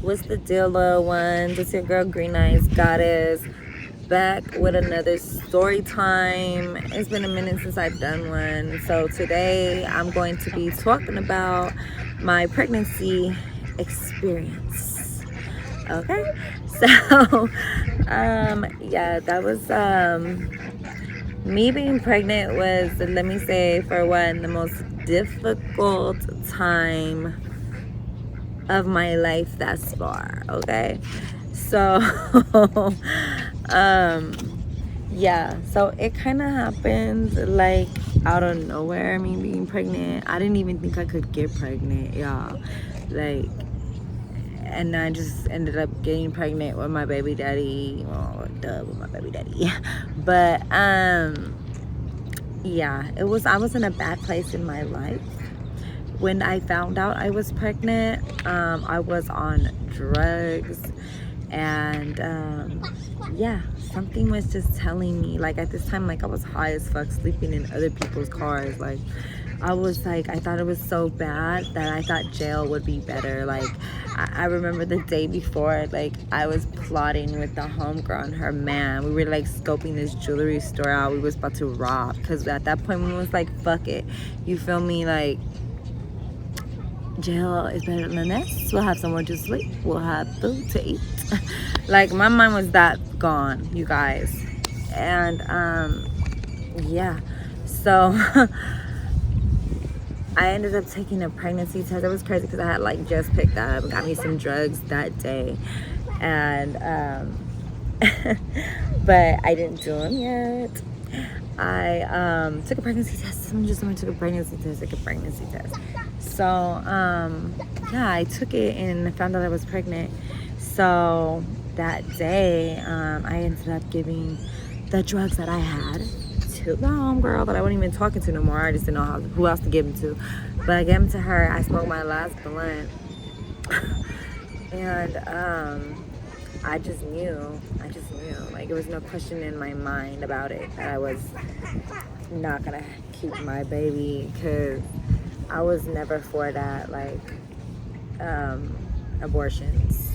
What's the deal, little ones? It's your girl, Green Eyes Goddess, back with another story time. It's been a minute since I've done one. So today I'm going to be talking about my pregnancy experience. Okay? So, yeah, that was, me being pregnant was, let me say, for one, the most difficult time of my life thus far. Okay, so yeah, so it kind of happened like out of nowhere, me being pregnant. I didn't even think I could get pregnant, y'all. Like, and I just ended up getting pregnant with my baby daddy. Well, duh, with my baby daddy. But yeah, I was in a bad place in my life. When I found out I was pregnant, I was on drugs, and yeah, something was just telling me, like, at this time, like, I was high as fuck, sleeping in other people's cars. Like, I was like, I thought it was so bad that I thought jail would be better. Like, I remember the day before, like, I was plotting with the homegirl and her man. We were like scoping this jewelry store out. We was about to rob, because at that point we was like, fuck it, you feel me? Like, jail is better than this. We'll have somewhere to sleep. We'll have food to eat. Like, my mind was that gone, you guys. And yeah, so I ended up taking a pregnancy test. It was crazy because I had like just picked up, got me some drugs that day, and but I didn't do them yet. I took a pregnancy test. Someone took a pregnancy test. So yeah, I took it and found out I was pregnant. So that day, I ended up giving the drugs that I had to the homegirl that I wasn't even talking to no more. I just didn't know who else to give them to. But I gave them to her. I smoked my last blunt. And I just knew, like, there was no question in my mind about it, that I was not gonna keep my baby, because I was never for that, like, abortions.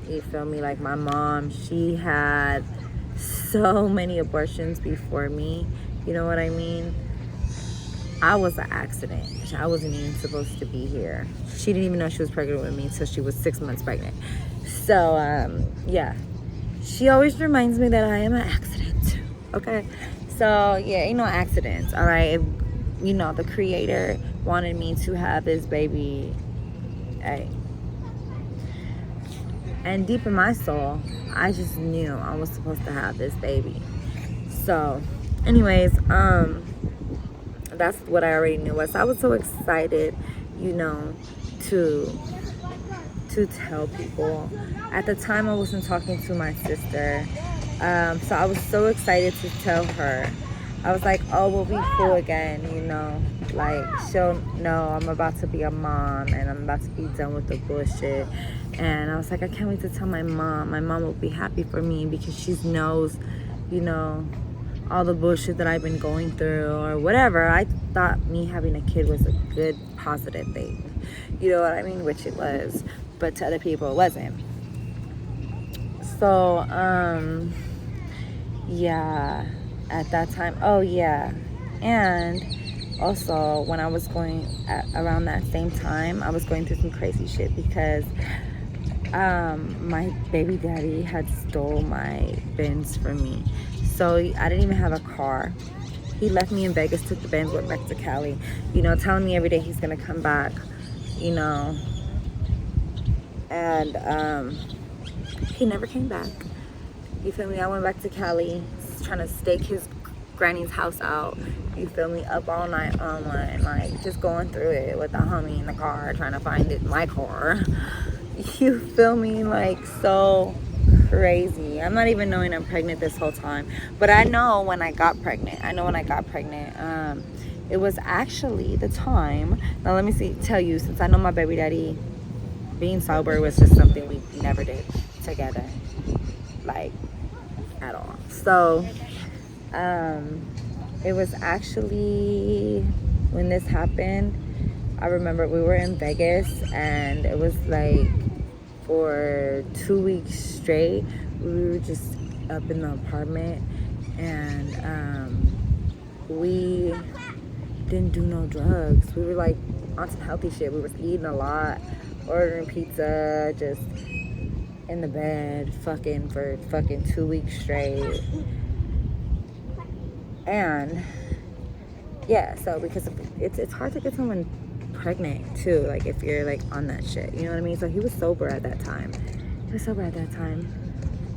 You feel me? Like, my mom, she had so many abortions before me. You know what I mean? I was an accident. I wasn't even supposed to be here. She didn't even know she was pregnant with me until she was 6 months pregnant. So, yeah. She always reminds me that I am an accident. Okay? So, yeah, ain't no accidents, all right? If, you know, the creator wanted me to have this baby, hey. And deep in my soul, I just knew I was supposed to have this baby. So, anyways, that's what I already knew was. I was so excited, you know, to tell people. At the time, I wasn't talking to my sister, so I was so excited to tell her. I was like, oh, we'll be cool again, you know, like, she'll know I'm about to be a mom and I'm about to be done with the bullshit. And I was like, I can't wait to tell my mom. My mom will be happy for me because she knows, you know, all the bullshit that I've been going through or whatever. I thought me having a kid was a good, positive thing. You know what I mean? Which it was. But to other people, it wasn't. So, yeah, at that time, oh yeah. And also, when I was going, around that same time, I was going through some crazy shit because my baby daddy had stole my Benz from me. So I didn't even have a car. He left me in Vegas, took the Benz, went back to Cali, you know, telling me every day he's gonna come back, you know. And he never came back. You feel me? I went back to Cali, trying to stake his granny's house out. You feel me? Up all night online, like, just going through it with the homie in the car, trying to find it, my car. You feel me? Like, so crazy. I'm not even knowing I'm pregnant this whole time. But I know when I got pregnant. It was actually the time. Now let me tell you, since I know my baby daddy, being sober was just something we never did together. Like, at all. So, it was actually when this happened. I remember we were in Vegas and it was like for 2 weeks straight. We were just up in the apartment, and we didn't do no drugs. We were like on some healthy shit. We was eating a lot, ordering pizza, just in the bed, fucking for 2 weeks straight. And yeah, so because it's hard to get someone pregnant too, like if you're like on that shit, you know what I mean? So he was sober at that time.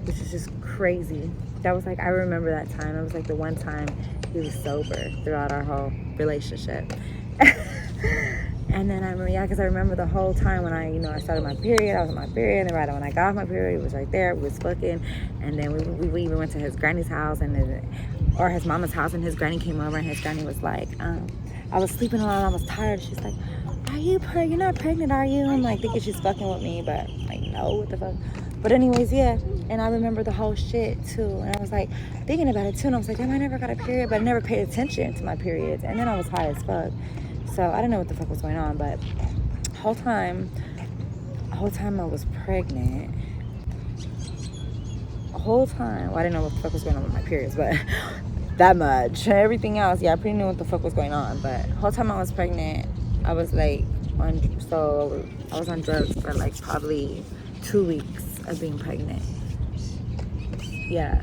Which is just crazy. That was like, I remember that time. It was like the one time he was sober throughout our whole relationship. And then I remember, yeah, because I remember the whole time when I started my period, I was on my period, and then right when I got off my period, it was right there, we was fucking, and then we even went to his granny's house, or his mama's house, and his granny came over, and his granny was like, I was sleeping a lot, I was tired, she's like, you're not pregnant, are you? I'm like, thinking she's fucking with me, but like, no, what the fuck? But anyways, yeah, and I remember the whole shit too, and I was like, thinking about it too, and I was like, damn, I never got a period, but I never paid attention to my periods, and then I was high as fuck. So I didn't know what the fuck was going on, but the whole time I was pregnant. Well, I didn't know what the fuck was going on with my periods, but that much. Everything else, yeah, I pretty knew what the fuck was going on. But the whole time I was pregnant, I was like I was on drugs for like probably 2 weeks of being pregnant. Yeah.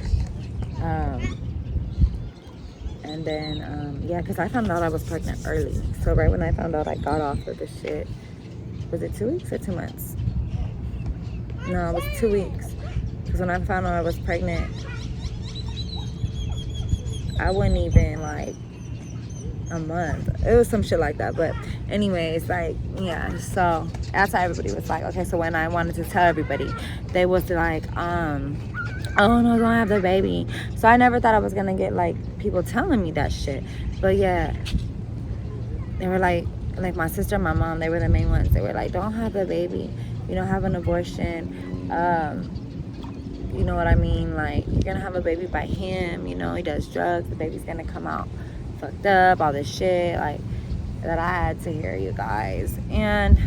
And then, yeah, because I found out I was pregnant early. So right when I found out, I got off of the shit. Was it 2 weeks or 2 months? No, it was 2 weeks. Because when I found out I was pregnant, I wasn't even like a month. It was some shit like that. But anyways, like, yeah. So after everybody was like, okay, so when I wanted to tell everybody, they was like, oh no, don't have the baby. So I never thought I was gonna get like people telling me that shit. But yeah, they were like my sister and my mom, they were the main ones. They were like, don't have the baby, have an abortion. You know what I mean? Like, you're gonna have a baby by him, he does drugs, the baby's gonna come out fucked up, all this shit like that I had to hear, you guys. And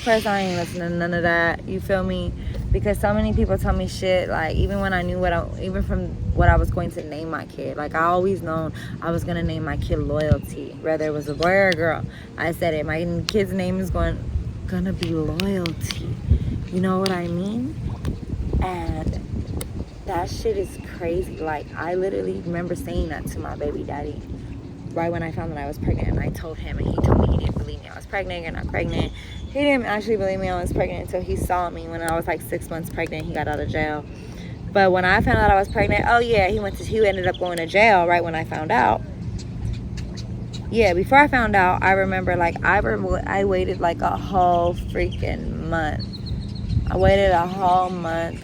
first, I ain't listening to none of that, you feel me? Because so many people tell me shit, like, even when I knew even from what I was going to name my kid. Like, I always known I was going to name my kid Loyalty, whether it was a boy or a girl. I said it. My kid's name is gonna be Loyalty. You know what I mean? And that shit is crazy. Like, I literally remember saying that to my baby daddy right when I found that I was pregnant. And I told him, and he told me he didn't believe me I was pregnant. You're not pregnant. He didn't actually believe me I was pregnant until he saw me when I was like 6 months pregnant. He got out of jail. But when I found out I was pregnant, oh yeah, he ended up going to jail right when I found out. Yeah, before I found out, I remember like I waited like a whole freaking month. I waited a whole month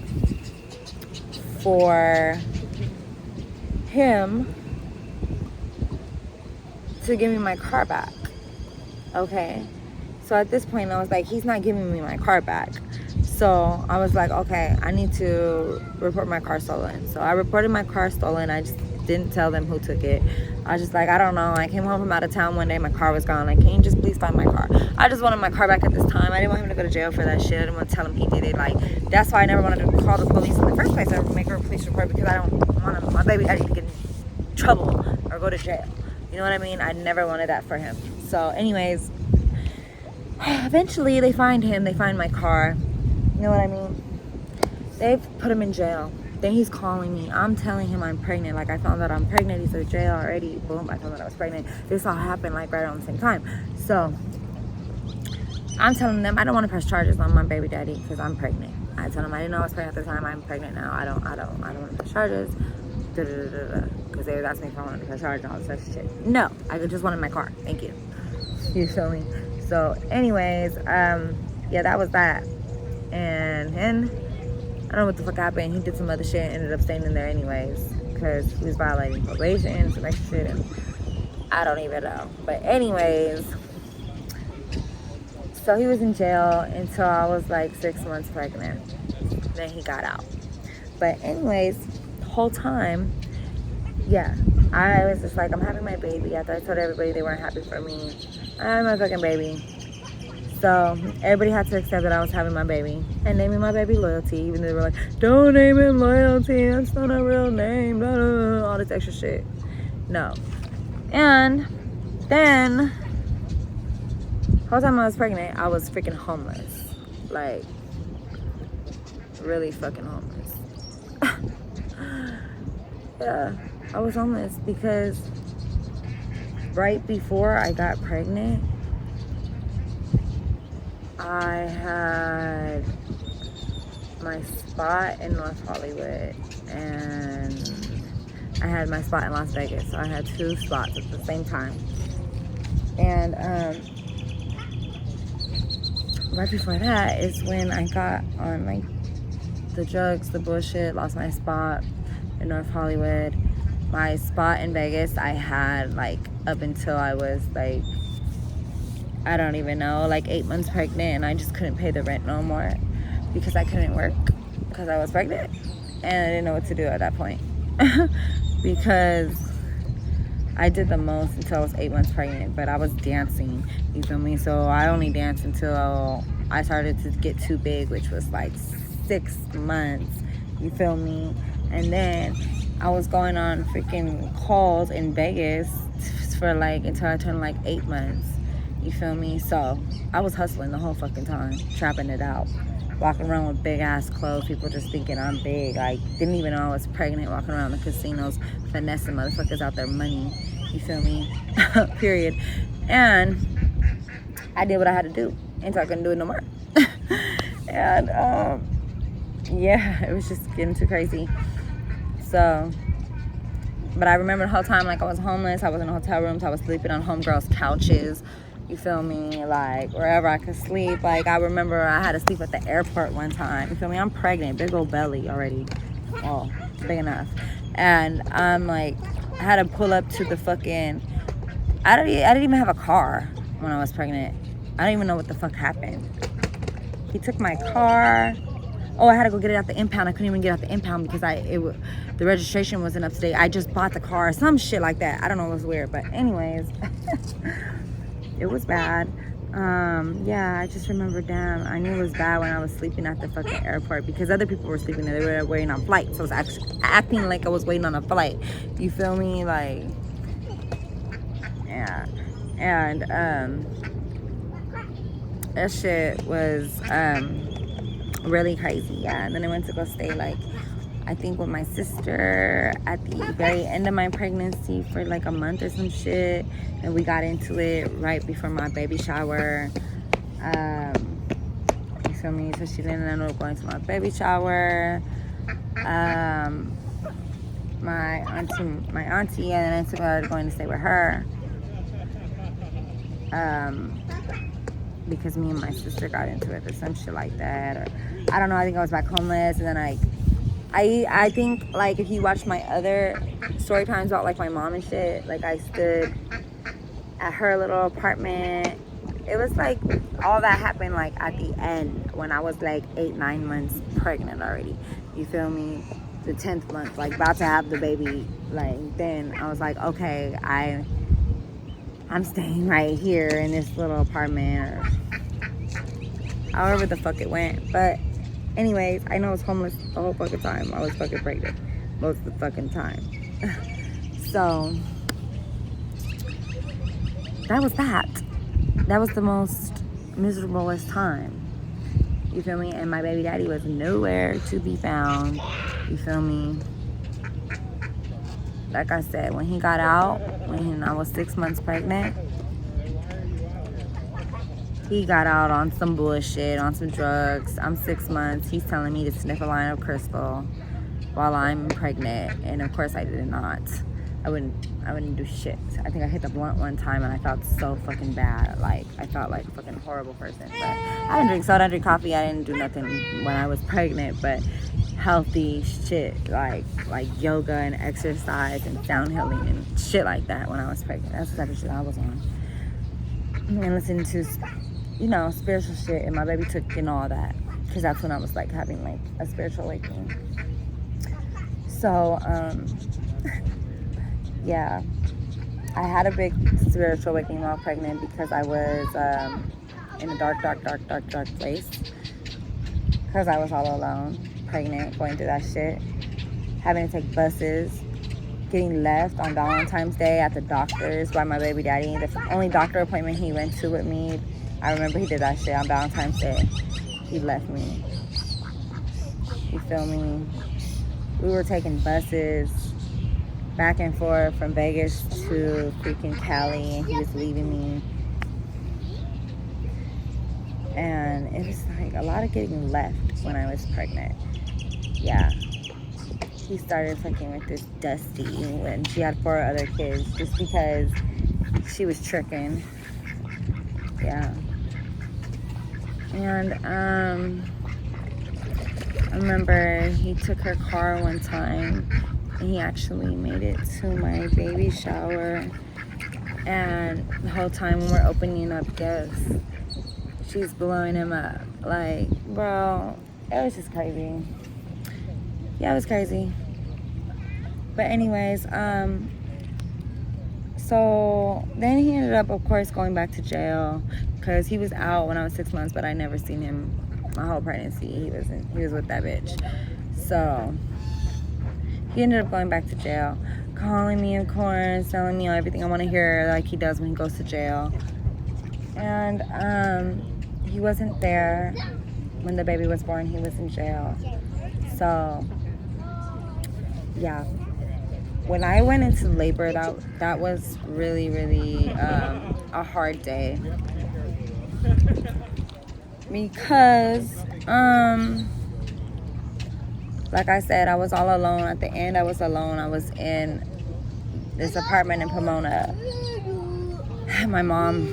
for him to give me my car back. Okay? So at this point, I was like, he's not giving me my car back. So I was like, okay, I need to report my car stolen. So I reported my car stolen. I just didn't tell them who took it. I was just like, I don't know. I came home from out of town one day. My car was gone. Like, can you just please find my car? I just wanted my car back at this time. I didn't want him to go to jail for that shit. I didn't want to tell him he did it. Like, that's why I never wanted to call the police in the first place or make a police report, because I don't want my baby daddy to get in trouble or go to jail. You know what I mean? I never wanted that for him. So anyways, eventually they find him. They find my car. You know what I mean? They've put him in jail. Then he's calling me. I'm telling him I'm pregnant. Like, I found out I'm pregnant. He's in jail already. Boom, I found out I was pregnant. This all happened like right around the same time. So I'm telling them I don't want to press charges on my baby daddy because I'm pregnant. I tell him I didn't know I was pregnant at the time. I'm pregnant now. I don't want to press charges. Because they would ask me if I wanted to press charges and all this other shit. No, I just wanted my car. Thank you. You feel me? So anyways, yeah, that was that. And I don't know what the fuck happened. He did some other shit and ended up staying in there anyways, because he was violating probation and some extra shit, and I don't even know. But anyways, so he was in jail until I was like 6 months pregnant. Then he got out. But anyways, the whole time, yeah, I was just like, I'm having my baby. After I told everybody they weren't happy for me, I had my fucking baby. So everybody had to accept that I was having my baby and naming my baby Loyalty, even though they were like, don't name him Loyalty, that's not a real name, blah, blah, blah, all this extra shit. No. And then, the whole time I was pregnant, I was freaking homeless. Like, really fucking homeless. Yeah, I was homeless because right before I got pregnant, I had my spot in North Hollywood and I had my spot in Las Vegas. So I had 2 spots at the same time. And right before that is when I got on like the drugs, the bullshit, lost my spot in North Hollywood. My spot in Vegas I had like up until I was like, I don't even know, like 8 months pregnant, and I just couldn't pay the rent no more because I couldn't work because I was pregnant and I didn't know what to do at that point. Because I did the most until I was 8 months pregnant, but I was dancing, you feel me? So I only danced until I started to get too big, which was like 6 months, you feel me? And then I was going on freaking calls in Vegas for like until I turned like 8 months, you feel me? So I was hustling the whole fucking time, trapping it out, walking around with big ass clothes, people just thinking I'm big, like didn't even know I was pregnant, walking around the casinos finessing motherfuckers out their money, you feel me? Period. And I did what I had to do until I couldn't do it no more. And yeah, it was just getting too crazy. So, but I remember the whole time, like I was homeless, I was in hotel rooms, I was sleeping on homegirls' couches, you feel me, like wherever I could sleep. Like I remember I had to sleep at the airport one time, you feel me? I'm pregnant, big old belly already, oh, big enough. And I'm like, I had to pull up to the fucking, I didn't even have a car when I was pregnant. I don't even know what the fuck happened. He took my car. Oh, I had to go get it at the impound. I couldn't even get it at the impound because the registration wasn't up to date. I just bought the car, some shit like that. I don't know, it was weird, but anyways, it was bad. Yeah, I just remember, damn, I knew it was bad when I was sleeping at the fucking airport because other people were sleeping there. They were waiting on flights. So I was actually acting like I was waiting on a flight. You feel me? Like, yeah. And that shit was really crazy, yeah. And then I went to go stay, like, I think with my sister at the very end of my pregnancy for like a month or some shit, and we got into it right before my baby shower. You feel me? So she didn't end up going to my baby shower. My auntie and I started going to stay with her. Because me and my sister got into it or some shit like that, or I don't know. I think I was back homeless, and then I think, like, if you watch my other story times about like my mom and shit, like I stood at her little apartment. It was like all that happened like at the end when I was like 8-9 months pregnant already, you feel me? The 10th month, like about to have the baby. Like then I was like, okay, I'm staying right here in this little apartment, or however the fuck it went. But anyways, I know I was homeless the whole fucking time. I was fucking pregnant most of the fucking time. So that was that. That was the most miserablest time. You feel me? And my baby daddy was nowhere to be found. You feel me? Like I said, when he got out, when I was 6 months pregnant, he got out on some bullshit, on some drugs. I'm 6 months. He's telling me to sniff a line of crystal while I'm pregnant. And of course I did not. I wouldn't do shit. I think I hit the blunt one time and I felt so fucking bad. Like, I felt like a fucking horrible person. But I didn't drink soda, I didn't drink coffee. I didn't do nothing when I was pregnant, but healthy shit, like yoga and exercise and sound healing and shit like that when I was pregnant. That's the type of shit I was on. And listening to, you know, spiritual shit, and my baby took in all that, because that's when I was like having like a spiritual awakening. So yeah, I had a big spiritual awakening while pregnant because I was in a dark place. Because I was all alone, pregnant, going through that shit. Having to take buses. Getting left on Valentine's Day at the doctor's by my baby daddy. The only doctor appointment he went to with me, I remember he did that shit on Valentine's Day. He left me. You feel me? We were taking buses back and forth from Vegas to freaking Cali, and he was leaving me. And it was like a lot of getting left when I was pregnant. Yeah. He started fucking with this Dusty when she had 4 other kids just because she was tricking. Yeah. And I remember he took her car one time and he actually made it to my baby shower. And the whole time when we're opening up gifts, she's blowing him up. Like, bro, it was just crazy. Yeah, it was crazy. But anyways, so then he ended up, of course, going back to jail because he was out when I was 6 months, but I never seen him my whole pregnancy. He was with that bitch. So he ended up going back to jail, calling me, of course, telling me everything I want to hear, like he does when he goes to jail. And he wasn't there when the baby was born. He was in jail. So yeah, when I went into labor, that was really, really a hard day because like I said, I was all alone. At the end, I was alone. I was in this apartment in Pomona. My mom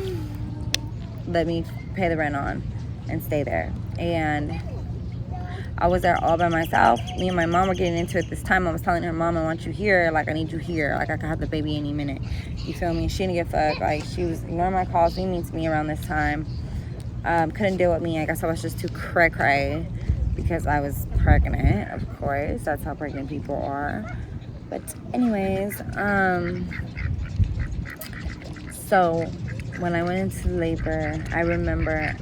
let me pay the rent on and stay there, and I was there all by myself. Me and my mom were getting into it this time. I was telling her, Mom, I want you here. Like, I need you here. Like, I could have the baby any minute. You feel me? She didn't get fucked. Like, she was ignoring my calls, didn't mean to me around this time. Couldn't deal with me. I guess I was just too cray because I was pregnant, of course. That's how pregnant people are. But anyways, so when I went into labor, I remember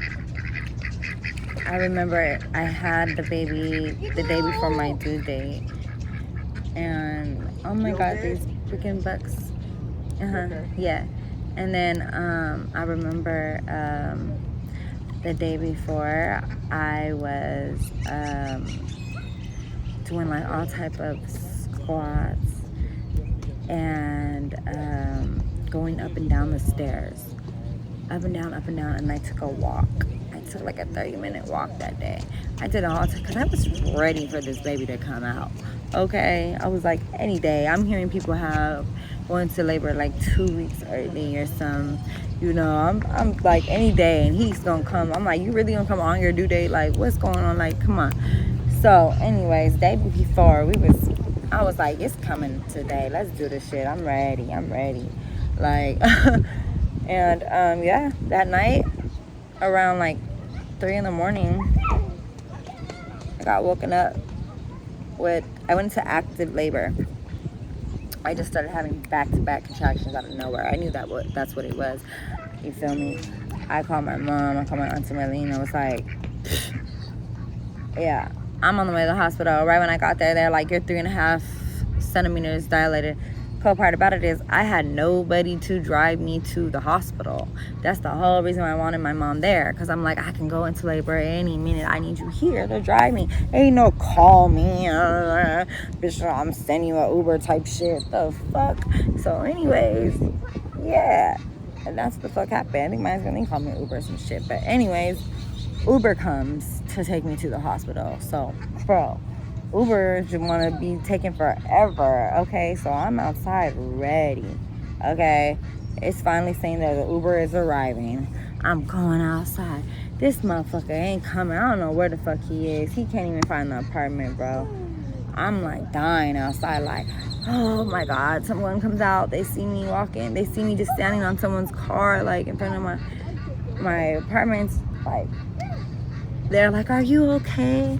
I had the baby the day before my due date. And oh my god, these freaking bucks. Yeah. And then I remember the day before I was doing like all type of squats and going up and down the stairs. Up and down, and I took a walk. I took like a 30-minute walk that day. I did it all because I was ready for this baby to come out. Okay? I was like, any day. I'm hearing people going to labor like 2 weeks early or some. You know, I'm like, any day, and he's gonna come. I'm like, you really gonna come on your due date? Like, what's going on? Like, come on. So, anyways, day before, I was like, it's coming today. Let's do this shit. I'm ready. Like, and yeah, that night around like 3 a.m, I got woken up I went into active labor. I just started having back-to-back contractions out of nowhere. I knew that's what it was. You feel me? I called my mom. I called my Auntie Marlene. I was like, yeah, I'm on the way to the hospital. Right when I got there, they're like, you're 3.5 centimeters dilated. Cool part about it is I had nobody to drive me to the hospital. That's the whole reason why I wanted my mom there, because I'm like, I can go into labor any minute. I need you here to drive me. Ain't no call me, bitch, I'm sending you an Uber type shit. The fuck? So anyways, yeah, and that's the fuck happened. I think my husband called me Uber or some shit. But anyways, Uber comes to take me to the hospital. So, bro, Uber want to be taking forever. Okay, so I'm outside ready. Okay, it's finally saying that the Uber is arriving. I'm going outside. This motherfucker ain't coming. I don't know where the fuck he is. He can't even find the apartment, bro. I'm like dying outside, like, oh my god. Someone comes out, they see me walking, they see me just standing on someone's car, like in front of my apartments. Like, they're like, are you okay?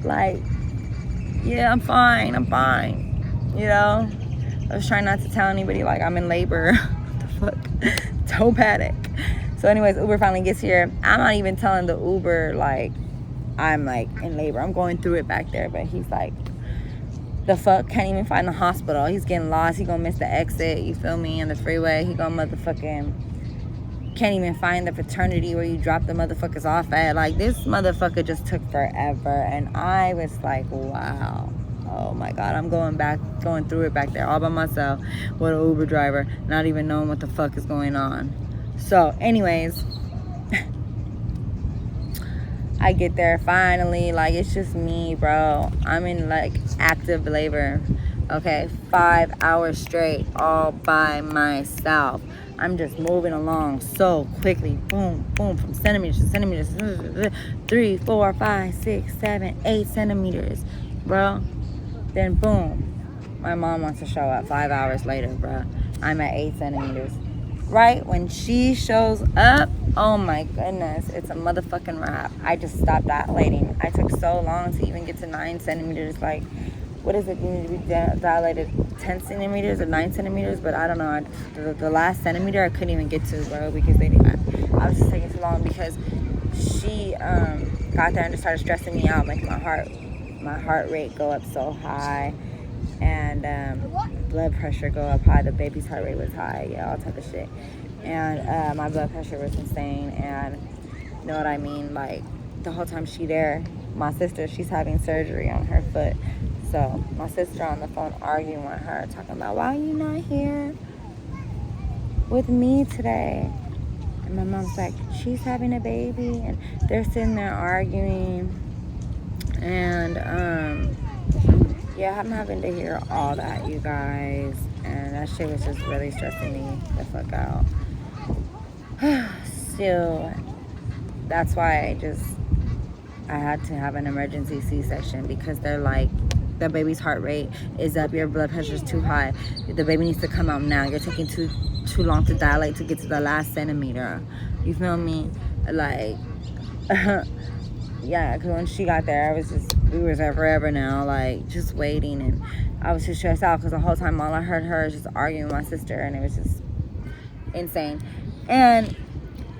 Like, yeah, I'm fine. You know? I was trying not to tell anybody, like, I'm in labor. What the fuck? Don't panic. So anyways, Uber finally gets here. I'm not even telling the Uber, like, I'm, like, in labor. I'm going through it back there. But he's like, the fuck? Can't even find the hospital. He's getting lost. He gonna miss the exit. You feel me? On the freeway. He gonna motherfucking... Can't even find the fraternity where you drop the motherfuckers off at. Like, this motherfucker just took forever. And I was like, wow. Oh my God, I'm going through it back there all by myself with an Uber driver, not even knowing what the fuck is going on. So anyways, I get there finally. Like, it's just me, bro. I'm in, like, active labor. Okay, 5 hours straight, all by myself. I'm just moving along so quickly. Boom, boom, from centimeters to centimeters. 3, 4, 5, 6, 7, 8 centimeters, bro. Then boom, my mom wants to show up 5 hours later, bro. I'm at 8 centimeters. Right when she shows up, oh my goodness, it's a motherfucking wrap. I just stopped dilating. I took so long to even get to 9 centimeters. Like, what is it? You need to be dilated 10 centimeters or 9 centimeters, but I don't know. The last centimeter I couldn't even get to, bro, because I was just taking too long because she got there and just started stressing me out, making my heart rate go up so high, and blood pressure go up high. The baby's heart rate was high, yeah, all type of shit. And my blood pressure was insane, and you know what I mean? Like, the whole time she there, my sister, she's having surgery on her foot. So my sister on the phone arguing with her, talking about, why are you not here with me today? And my mom's like, she's having a baby, and they're sitting there arguing. And yeah, I'm having to hear all that, you guys, and that shit was just really stressing me the fuck out. Still, that's why I had to have an emergency C-section, because they're like, the baby's heart rate is up, your blood pressure is too high, the baby needs to come out now, you're taking too long to dilate to get to the last centimeter. You feel me? Like, yeah, because when she got there, we was there forever now, like, just waiting, and I was just stressed out because the whole time all I heard her is just arguing with my sister, and it was just insane. And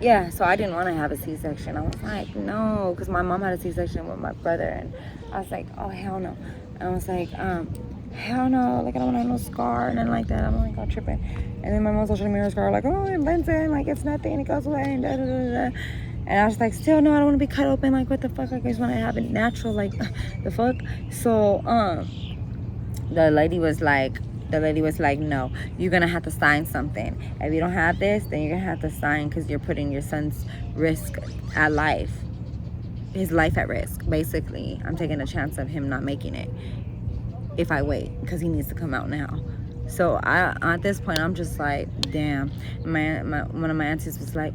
yeah, so I didn't want to have a C-section. I was like, no, because my mom had a C-section with my brother, and I was like, oh, hell no. And I was like, hell no, like, I don't want to have no scar, and then like that, I'm like, all tripping. And then my mom's showing me her scar, like, oh, it blends in, like, it's nothing, it goes away, and da da da da. And I was like, still, no, I don't want to be cut open, like, what the fuck, like, I just want to have it natural, like, the fuck. So, the lady was like, no, you're going to have to sign something. If you don't have this, then you're going to have to sign, because you're putting your son's risk at life. His life at risk, basically. I'm taking a chance of him not making it if I wait, because he needs to come out now. So at this point, I'm just like, damn. One of my aunties was like,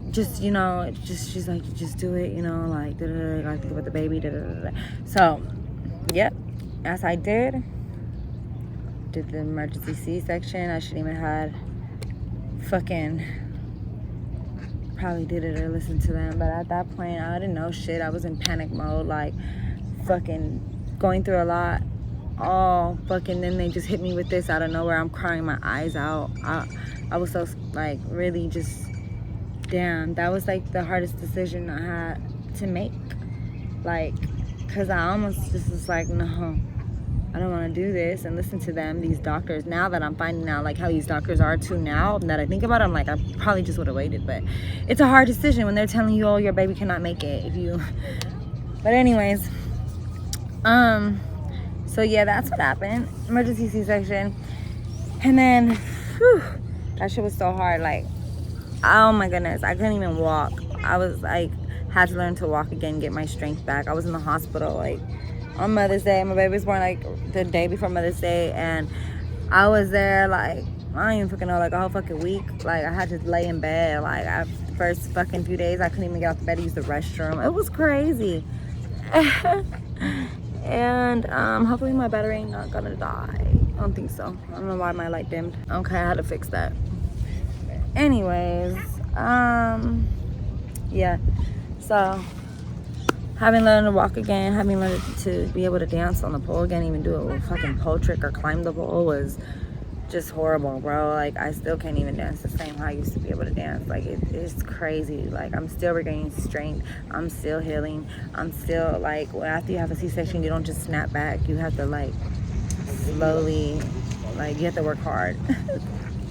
just, you know, she's like, just do it, you know, like, da, da, da, gotta think about the baby, da, da, da, da. So, yep, as I did the emergency C-section. I shouldn't even had fucking probably did it or listened to them, but at that point I didn't know shit. I was in panic mode, like fucking going through a lot. Oh fucking, then they just hit me with this out of nowhere. I'm crying my eyes out. I was so like really just damn, that was like the hardest decision I had to make, like, because I almost just was like, no, I don't want to do this and listen to them, these doctors. Now that I'm finding out like how these doctors are too, now that I think about it, I'm like, I probably just would have waited. But it's a hard decision when they're telling you, oh, your baby cannot make it if you but anyways, so yeah, that's what happened. Emergency C-section. And then whew, that shit was so hard. Like, oh my goodness, I couldn't even walk. I was like, had to learn to walk again, get my strength back. I was in the hospital like on Mother's Day. My baby was born like the day before Mother's Day, and I was there like, I don't even fucking know, like a whole fucking week. Like, I had to lay in bed. Like, the first fucking few days I couldn't even get out of bed to use the restroom. It was crazy. And hopefully my battery ain't not gonna die. I don't think so. I don't know why my light dimmed. Okay, I had to fix that. Anyways, yeah, so having learned to walk again, having learned to be able to dance on the pole again, even do a fucking pole trick or climb the pole was just horrible, bro. Like, I still can't even dance the same how I used to be able to dance. Like, it's crazy. Like, I'm still regaining strength. I'm still healing. I'm still, like, after you have a C-section, you don't just snap back. You have to, like, slowly, like, you have to work hard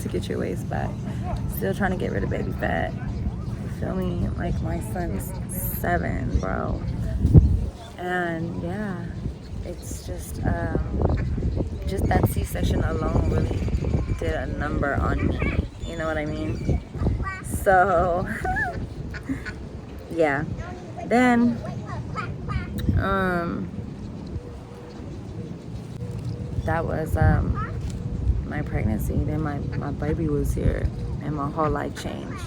to get your waist back. Still trying to get rid of baby fat. You feel me? Like, my son's 7, bro. And, yeah, it's just that C-section alone really did a number on me. You know what I mean? So, yeah. Then, that was my pregnancy. Then my baby was here, and my whole life changed.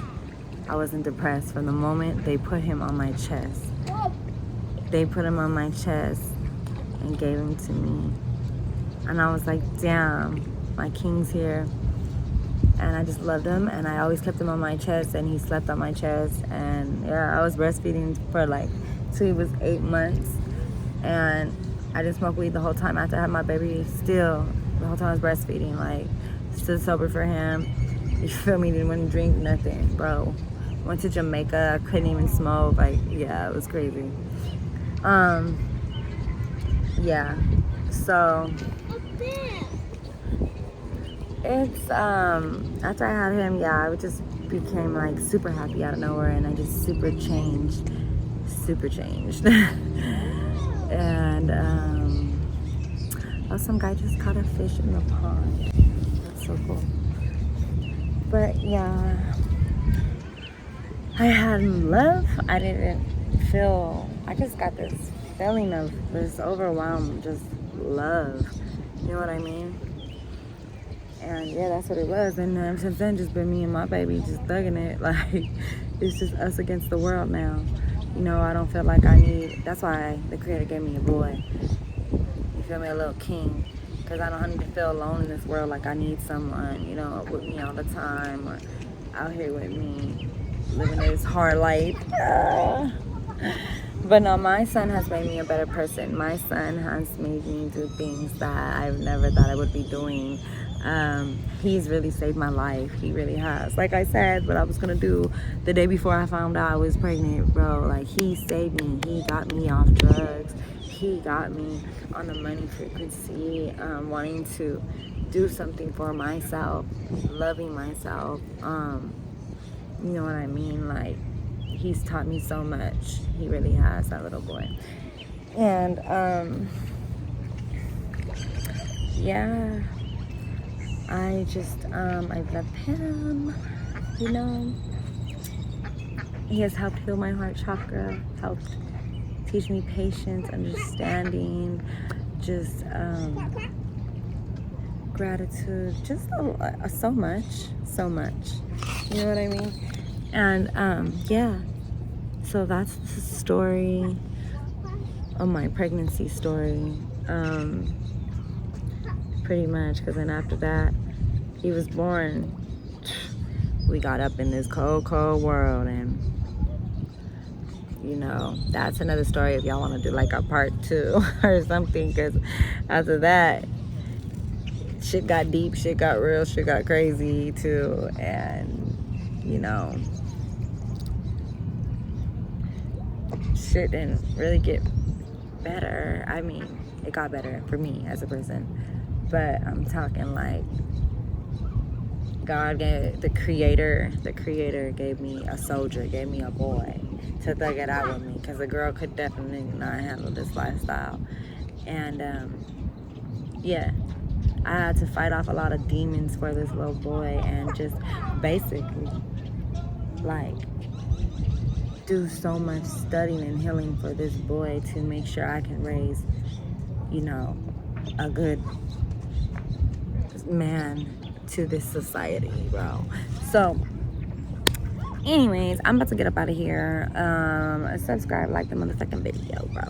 I wasn't depressed from the moment they put him on my chest. They put him on my chest and gave him to me. And I was like, damn, my king's here. And I just loved him, and I always kept him on my chest, and he slept on my chest. And yeah, I was breastfeeding for like till he was 8 months. And I didn't smoke weed the whole time after I had my baby. Still, the whole time I was breastfeeding, like, stood sober for him. You feel me? Didn't want to drink nothing, bro. Went to Jamaica, I couldn't even smoke. Like, yeah, it was crazy. Yeah, so it's after I had him, yeah, I just became like super happy out of nowhere, and I just super changed. And oh, some guy just caught a fish in the pond. That's so cool. But yeah, I had love. I didn't feel, I just got this feeling of this overwhelmed just love. You know what I mean? And yeah, that's what it was. And ever since then, just been me and my baby just thugging it. Like, it's just us against the world now. You know, I don't feel like I need, that's why the Creator gave me a boy. You feel me? A little king. Because I don't need to feel alone in this world, like I need someone, you know, with me all the time, or out here with me, living this hard life. But no, my son has made me a better person. My son has made me do things that I've never thought I would be doing. He's really saved my life. He really has. Like I said, what I was gonna do the day before I found out I was pregnant, bro, like, he saved me. He got me off drugs. He got me on the money frequency, wanting to do something for myself, loving myself. You know what I mean? Like, he's taught me so much. He really has, that little boy. And yeah, I just I love him. You know, he has helped heal my heart chakra, helped teach me patience, understanding, just gratitude, just so much. You know what I mean? And yeah, so that's the story of my pregnancy story, pretty much. Because then after that, he was born. We got up in this cold world, and you know, that's another story if y'all want to do like a part 2 or something. Because after that, shit got deep, shit got real, shit got crazy too. And you know, shit didn't really get better. I mean, it got better for me as a person, but I'm talking like God gave, the creator gave me a soldier, gave me a boy to thug it out with me, because a girl could definitely not handle this lifestyle. And yeah, I had to fight off a lot of demons for this little boy, and just basically like do so much studying and healing for this boy to make sure I can raise, you know, a good man to this society, bro. So anyways, I'm about to get up out of here. Subscribe, like the motherfucking video, bro.